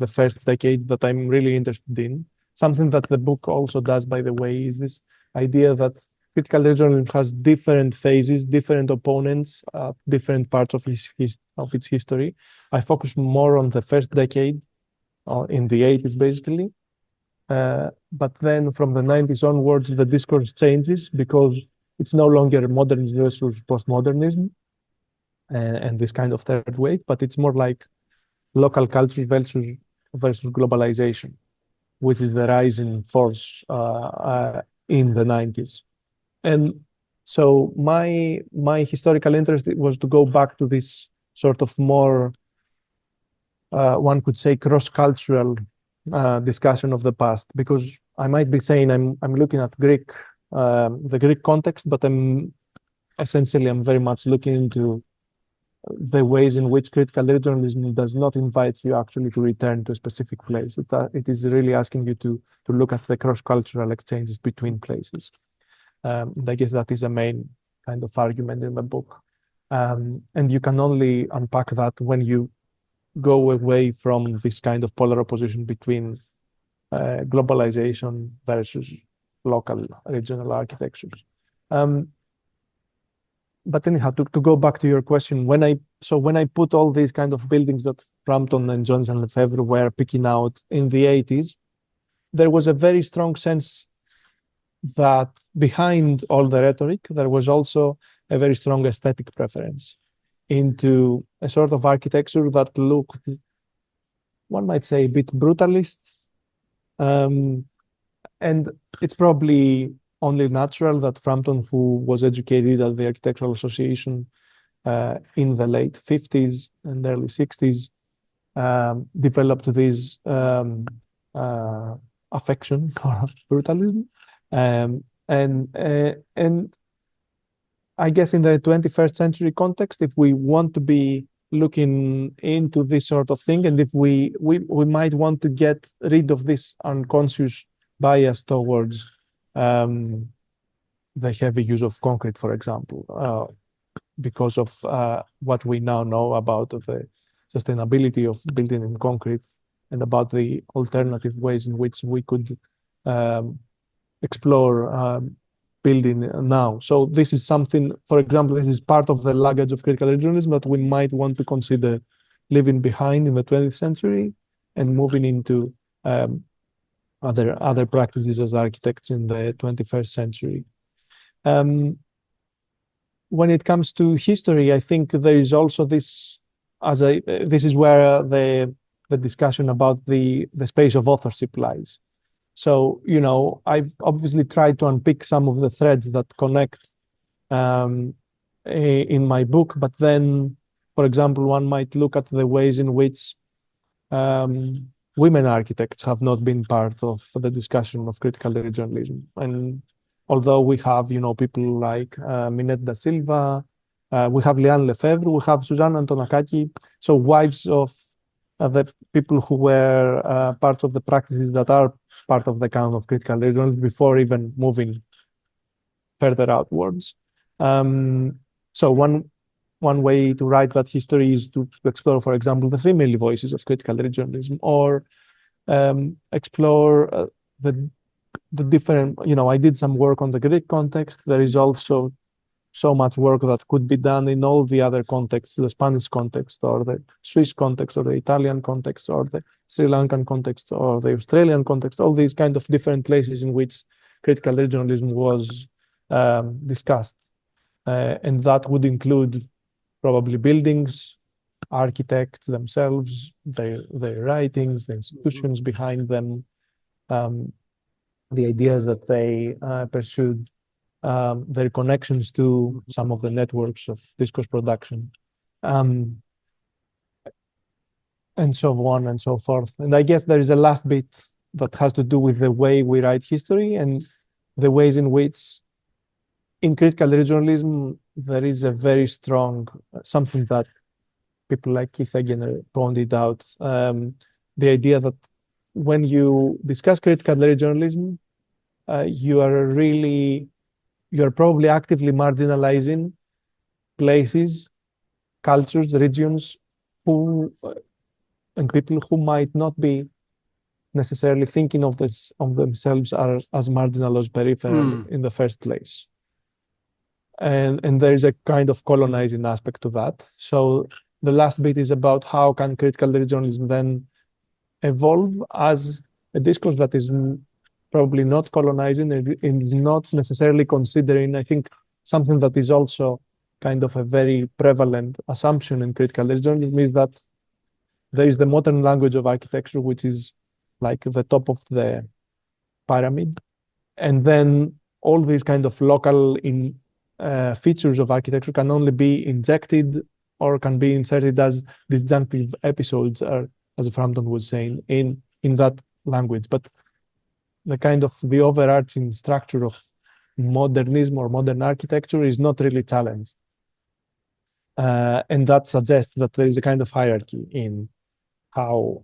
first decade that I'm really interested in. Something that the book also does, by the way, is this idea that critical regionalism has different phases, different opponents, different parts of its history. I focus more on the first decade, in the 80s, basically. But then from the 90s onwards, the discourse changes because it's no longer modernism versus postmodernism and this kind of third wave, but it's more like local culture versus globalization, which is the rising force in the 90s. And so my historical interest was to go back to this sort of more, one could say, cross-cultural discussion of the past, because I might be saying I'm looking at the Greek context, but I'm very much looking into the ways in which critical regionalism does not invite you actually to return to a specific place. It is really asking you to look at the cross-cultural exchanges between places. I guess that is a main kind of argument in the book. And you can only unpack that when you go away from this kind of polar opposition between globalization versus local regional architectures. But anyhow, to go back to your question, when I put all these kind of buildings that Frampton and Jones and Lefebvre were picking out in the 80s, there was a very strong sense that behind all the rhetoric, there was also a very strong aesthetic preference into a sort of architecture that looked, one might say, a bit brutalist. And it's probably only natural that Frampton, who was educated at the Architectural Association in the late 50s and early 60s, developed this affection for brutalism. And I guess in the 21st century context, if we want to be looking into this sort of thing, and if we might want to get rid of this unconscious bias towards the heavy use of concrete, for example, because of what we now know about the sustainability of building in concrete and about the alternative ways in which we could explore building now. So this is something, for example, this is part of the luggage of critical regionalism that we might want to consider leaving behind in the 20th century and moving into other practices as architects in the 21st century. When it comes to history, I think there is also this, this is where the discussion about the space of authorship lies. So, I've obviously tried to unpick some of the threads that connect in my book, but then, for example, one might look at the ways in which women architects have not been part of the discussion of critical regionalism. And although we have, people like Minette da Silva, we have Liane Lefebvre, we have Suzanne Antonakaki, so wives of the people who were part of the practices that are part of the canon of critical regionalism before even moving further outwards. So one way to write that history is to explore, for example, the female voices of critical regionalism, or explore the different, I did some work on the Greek context. There is also so much work that could be done in all the other contexts, the Spanish context, or the Swiss context, or the Italian context, or the Sri Lankan context, or the Australian context, all these kind of different places in which critical regionalism was discussed. And that would include probably buildings, architects themselves, their writings, the institutions behind them, the ideas that they pursued, their connections to some of the networks of discourse production, and so on and so forth. And I guess there is a last bit that has to do with the way we write history and the ways in which in critical regionalism, there is a very strong, something that people like Keith Eggener pointed out, the idea that when you discuss critical regionalism, you are probably actively marginalizing places, cultures, regions, and people who might not be necessarily thinking of themselves as marginal, as peripheral in the first place. And there is a kind of colonizing aspect to that. So the last bit is about how can critical regionalism then evolve as a discourse that is probably not colonizing and is not necessarily considering, I think, something that is also kind of a very prevalent assumption in critical regionalism is that there is the modern language of architecture, which is like the top of the pyramid. And then all these kind of local features of architecture can only be injected or can be inserted as disjunctive episodes, as Frampton was saying, in that language. But the kind of the overarching structure of modernism or modern architecture is not really challenged. And that suggests that there is a kind of hierarchy in how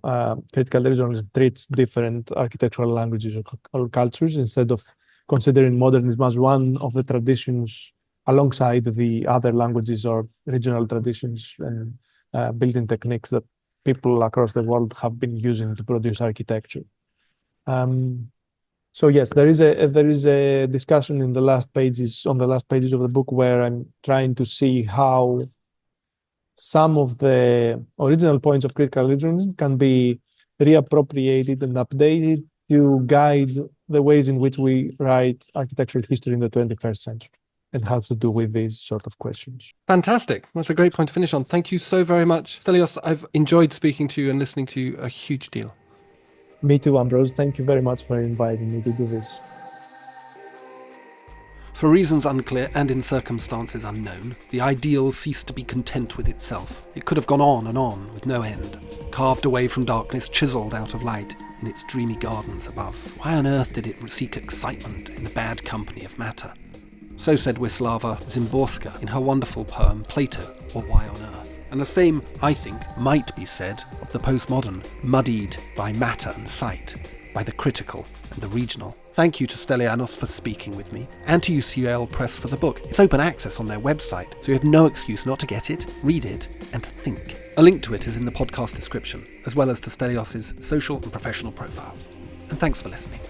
critical regionalism treats different architectural languages or cultures, instead of considering modernism as one of the traditions alongside the other languages or regional traditions and building techniques that people across the world have been using to produce architecture. So yes, there is a discussion on the last pages of the book where I'm trying to see how some of the original points of critical regionalism can be reappropriated and updated to guide the ways in which we write architectural history in the 21st century. It has to do with these sort of questions. Fantastic. That's a great point to finish on. Thank you so very much. Stylianos, I've enjoyed speaking to you and listening to you a huge deal. Me too, Ambrose. Thank you very much for inviting me to do this. For reasons unclear and in circumstances unknown, the ideal ceased to be content with itself. It could have gone on and on with no end, carved away from darkness, chiselled out of light in its dreamy gardens above. Why on earth did it seek excitement in the bad company of matter? So said Wisława Szymborska in her wonderful poem Plato, or Why on Earth. And the same, I think, might be said of the postmodern, muddied by matter and sight, by the critical and the regional. Thank you to Stylianos for speaking with me, and to UCL Press for the book. It's open access on their website, so you have no excuse not to get it, read it, and think. A link to it is in the podcast description, as well as to Stylianos' social and professional profiles. And thanks for listening.